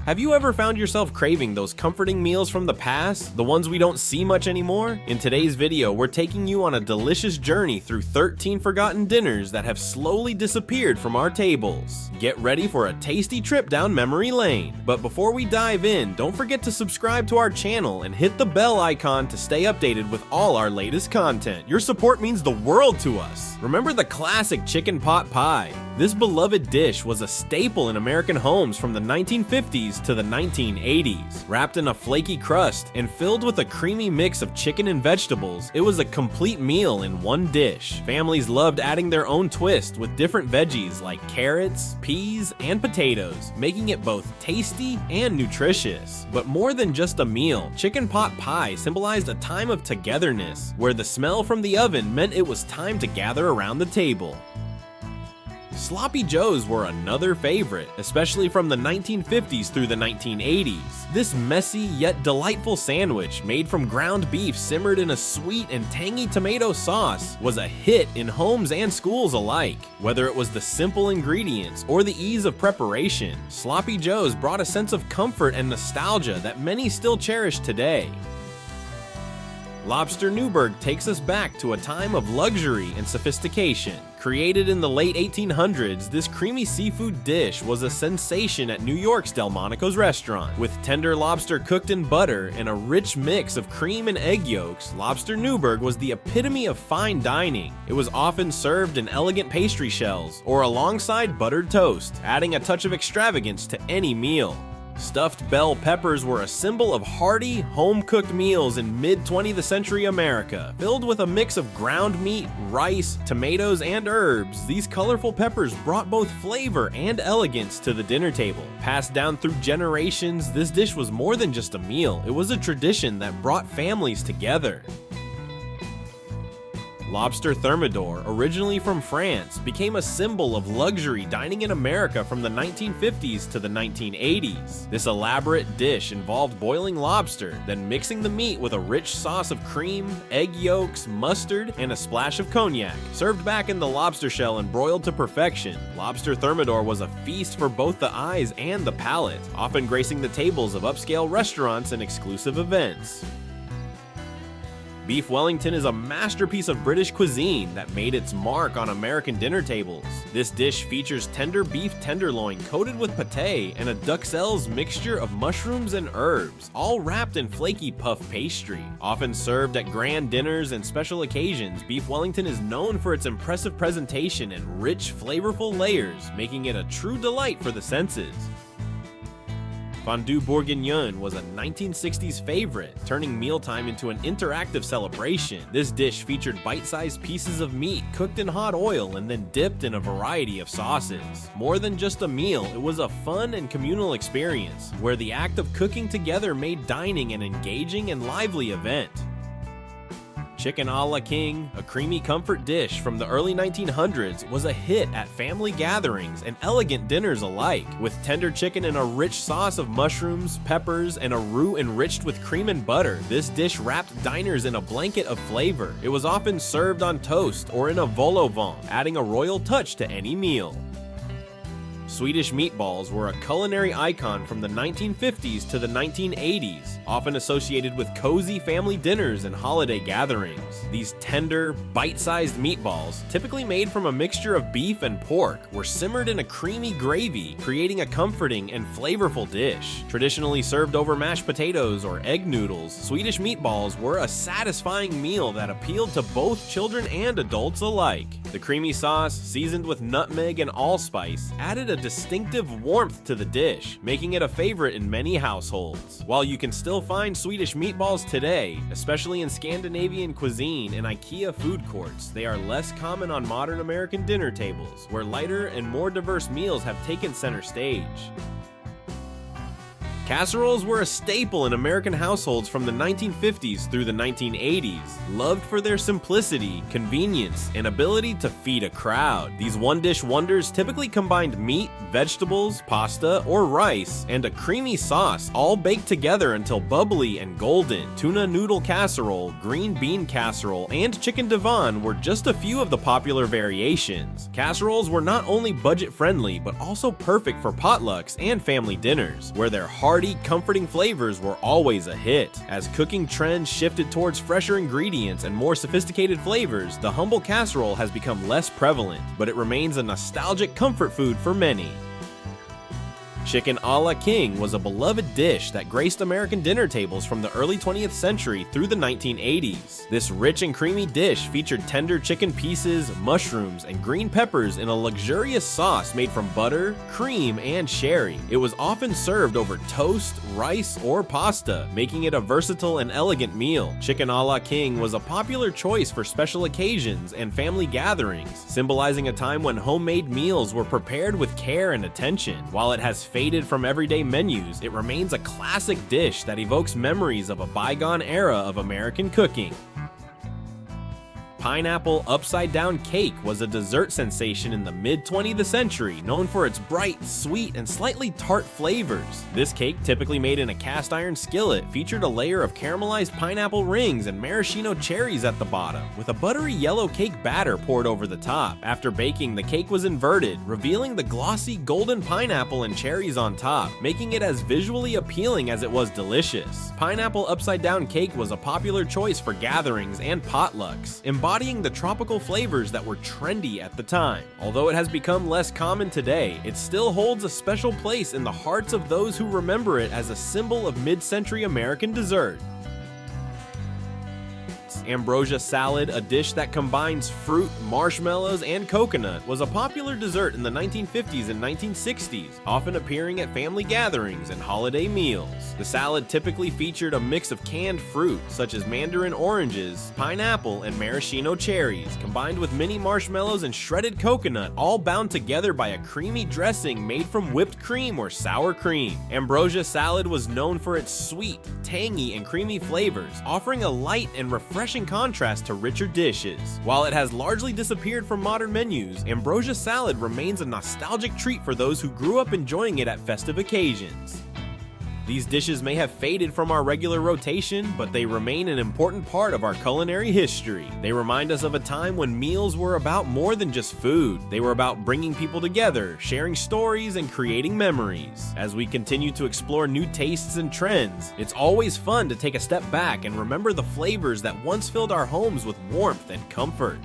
Have you ever found yourself craving those comforting meals from the past, the ones we don't see much anymore? In today's video, we're taking you on a delicious journey through 13 forgotten dinners that have slowly disappeared from our tables. Get ready for a tasty trip down memory lane. But before we dive in, don't forget to subscribe to our channel and hit the bell icon to stay updated with all our latest content. Your support means the world to us. Remember the classic chicken pot pie? This beloved dish was a staple in American homes from the 1950s to the 1980s. Wrapped in a flaky crust and filled with a creamy mix of chicken and vegetables, it was a complete meal in one dish. Families loved adding their own twist with different veggies like carrots, peas, and potatoes, making it both tasty and nutritious. But more than just a meal, chicken pot pie symbolized a time of togetherness, where the smell from the oven meant it was time to gather around the table. Sloppy Joes were another favorite, especially from the 1950s through the 1980s. This messy yet delightful sandwich, made from ground beef simmered in a sweet and tangy tomato sauce, was a hit in homes and schools alike. Whether it was the simple ingredients or the ease of preparation, Sloppy Joes brought a sense of comfort and nostalgia that many still cherish today. Lobster Newberg takes us back to a time of luxury and sophistication. Created in the late 1800s, this creamy seafood dish was a sensation at New York's Delmonico's restaurant. With tender lobster cooked in butter and a rich mix of cream and egg yolks, Lobster Newberg was the epitome of fine dining. It was often served in elegant pastry shells or alongside buttered toast, adding a touch of extravagance to any meal. Stuffed bell peppers were a symbol of hearty, home-cooked meals in mid-20th century America. Filled with a mix of ground meat, rice, tomatoes, and herbs, these colorful peppers brought both flavor and elegance to the dinner table. Passed down through generations, this dish was more than just a meal. It was a tradition that brought families together. Lobster Thermador, originally from France, became a symbol of luxury dining in America from the 1950s to the 1980s. This elaborate dish involved boiling lobster, then mixing the meat with a rich sauce of cream, egg yolks, mustard, and a splash of cognac. Served back in the lobster shell and broiled to perfection, Lobster Thermador was a feast for both the eyes and the palate, often gracing the tables of upscale restaurants and exclusive events. Beef Wellington is a masterpiece of British cuisine that made its mark on American dinner tables. This dish features tender beef tenderloin coated with pâté and a duxelles mixture of mushrooms and herbs, all wrapped in flaky puff pastry. Often served at grand dinners and special occasions, Beef Wellington is known for its impressive presentation and rich, flavorful layers, making it a true delight for the senses. Fondue bourguignon was a 1960s favorite, turning mealtime into an interactive celebration. This dish featured bite-sized pieces of meat cooked in hot oil and then dipped in a variety of sauces. More than just a meal, it was a fun and communal experience, where the act of cooking together made dining an engaging and lively event. Chicken a la King, a creamy comfort dish from the early 1900s, was a hit at family gatherings and elegant dinners alike. With tender chicken and a rich sauce of mushrooms, peppers, and a roux enriched with cream and butter, this dish wrapped diners in a blanket of flavor. It was often served on toast or in a vol au vent, adding a royal touch to any meal. Swedish meatballs were a culinary icon from the 1950s to the 1980s, often associated with cozy family dinners and holiday gatherings. These tender, bite-sized meatballs, typically made from a mixture of beef and pork, were simmered in a creamy gravy, creating a comforting and flavorful dish. Traditionally served over mashed potatoes or egg noodles, Swedish meatballs were a satisfying meal that appealed to both children and adults alike. The creamy sauce, seasoned with nutmeg and allspice, added a distinctive warmth to the dish, making it a favorite in many households. While you can still find Swedish meatballs today, especially in Scandinavian cuisine and IKEA food courts, they are less common on modern American dinner tables, where lighter and more diverse meals have taken center stage. Casseroles were a staple in American households from the 1950s through the 1980s, loved for their simplicity, convenience, and ability to feed a crowd. These one-dish wonders typically combined meat, vegetables, pasta, or rice, and a creamy sauce, all baked together until bubbly and golden. Tuna noodle casserole, green bean casserole, and chicken divan were just a few of the popular variations. Casseroles were not only budget-friendly, but also perfect for potlucks and family dinners, where their hearty, comforting flavors were always a hit. As cooking trends shifted towards fresher ingredients and more sophisticated flavors, the humble casserole has become less prevalent, but it remains a nostalgic comfort food for many. Chicken a la king was a beloved dish that graced American dinner tables from the early 20th century through the 1980s. This rich and creamy dish featured tender chicken pieces, mushrooms, and green peppers in a luxurious sauce made from butter, cream, and sherry. It was often served over toast, rice, or pasta, making it a versatile and elegant meal. Chicken a la king was a popular choice for special occasions and family gatherings, symbolizing a time when homemade meals were prepared with care and attention. While it has faded from everyday menus, it remains a classic dish that evokes memories of a bygone era of American cooking. Pineapple upside-down cake was a dessert sensation in the mid-20th century, known for its bright, sweet, and slightly tart flavors. This cake, typically made in a cast iron skillet, featured a layer of caramelized pineapple rings and maraschino cherries at the bottom, with a buttery yellow cake batter poured over the top. After baking, the cake was inverted, revealing the glossy golden pineapple and cherries on top, making it as visually appealing as it was delicious. Pineapple upside-down cake was a popular choice for gatherings and potlucks, embodying the tropical flavors that were trendy at the time. Although it has become less common today, it still holds a special place in the hearts of those who remember it as a symbol of mid-century American dessert. Ambrosia salad, a dish that combines fruit, marshmallows, and coconut, was a popular dessert in the 1950s and 1960s, often appearing at family gatherings and holiday meals. The salad typically featured a mix of canned fruit, such as mandarin oranges, pineapple, and maraschino cherries, combined with mini marshmallows and shredded coconut, all bound together by a creamy dressing made from whipped cream or sour cream. Ambrosia salad was known for its sweet, tangy, and creamy flavors, offering a light and refreshing contrast to richer dishes. While it has largely disappeared from modern menus, ambrosia salad remains a nostalgic treat for those who grew up enjoying it at festive occasions. These dishes may have faded from our regular rotation, but they remain an important part of our culinary history. They remind us of a time when meals were about more than just food. They were about bringing people together, sharing stories, and creating memories. As we continue to explore new tastes and trends, it's always fun to take a step back and remember the flavors that once filled our homes with warmth and comfort.